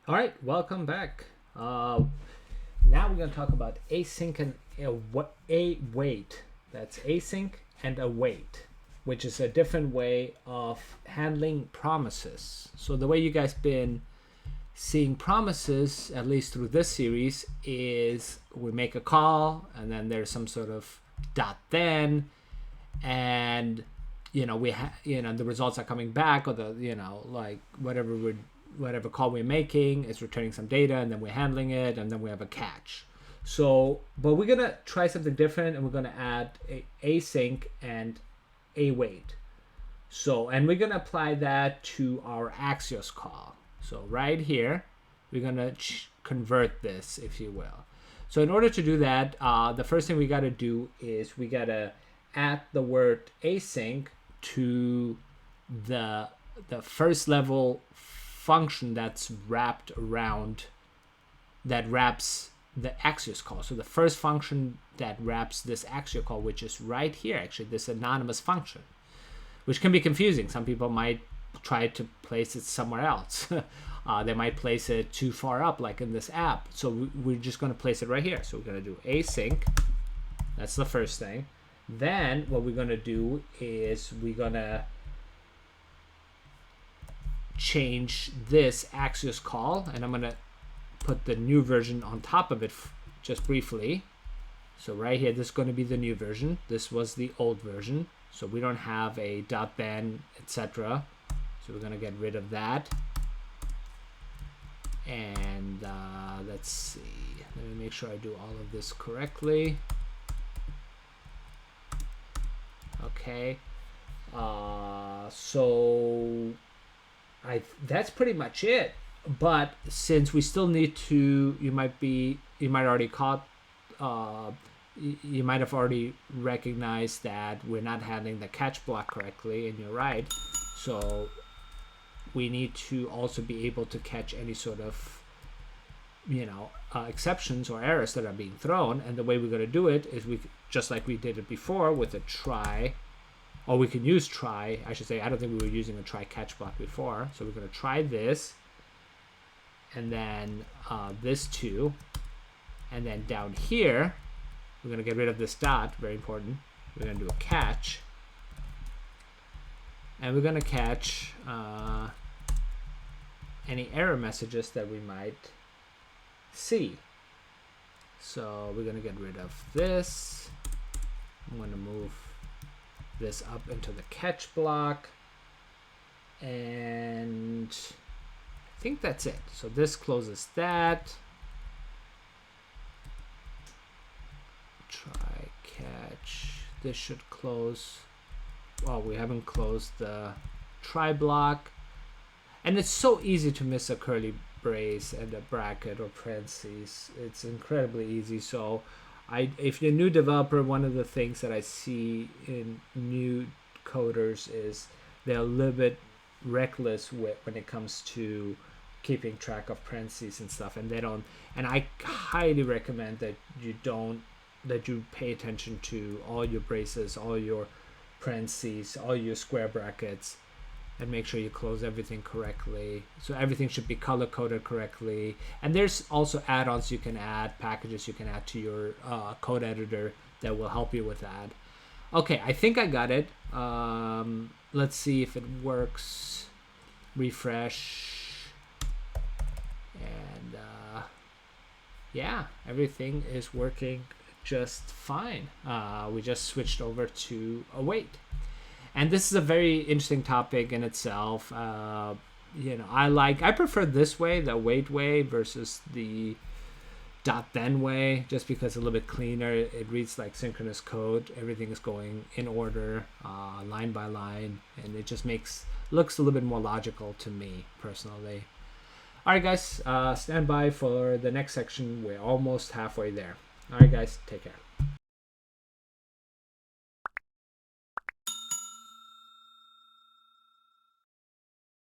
All right, welcome back. Now we're going to talk about async and await. That's async and await, which is a different way of handling promises. So the way you guys been seeing promises, at least through this series, is we make a call and then there's some sort of dot then, and the results are coming back, or like whatever call we're making is returning some data, and then we're handling it, and then we have a catch. So, but we're gonna try something different, and we're gonna add async and await. So, and we're gonna apply that to our Axios call. So right here, we're gonna convert this, if you will. So in order to do that, the first thing we gotta do is we gotta add the word async to the first level function that's wrapped around, that wraps the Axios call. So the first function that wraps this Axios call, which is right here, actually, this anonymous function, which can be confusing. Some people might try to place it somewhere else. They might place it too far up, like in this app. So we're just going to place it right here. So we're going to do async. That's the first thing. Then what we're going to do is we're going to change this Axios call, and I'm going to put the new version on top of it just briefly. So right here, this is going to be the new version. This was the old version, so we don't have a .then, etc. So we're going to get rid of that. And let's see, let me make sure I do all of this correctly. Okay, so that's pretty much it. But since we still need to, you might have already recognized that we're not handling the catch block correctly, and you're right. So we need to also be able to catch any sort of exceptions or errors that are being thrown. And the way we're going to do it is we, just like we did it before with a try, or we can use try, I should say. I don't think we were using a try catch block before. So we're going to try this, and then this too, and then down here we're going to get rid of this dot, very important. We're going to do a catch, and we're going to catch any error messages that we might see. So we're going to get rid of this. I'm going to move this up into the catch block, and I think that's it. So this closes that. Try catch. This should close. Well, we haven't closed the try block. And it's so easy to miss a curly brace and a bracket or parentheses. It's incredibly easy. So if you're a new developer, one of the things that I see in new coders is they're a little bit reckless when it comes to keeping track of parentheses and stuff, and I highly recommend that you pay attention to all your braces, all your parentheses, all your square brackets, and make sure you close everything correctly. So everything should be color coded correctly. And there's also add-ons you can add, packages you can add to your code editor that will help you with that. Okay, I think I got it. Let's see if it works. Refresh. And yeah, everything is working just fine. We just switched over to await. And this is a very interesting topic in itself. I prefer this way, the await way, versus the .then way, just because it's a little bit cleaner. It reads like synchronous code. Everything is going in order, line by line, and it just looks a little bit more logical to me personally. All right, guys, stand by for the next section. We're almost halfway there. All right, guys, take care.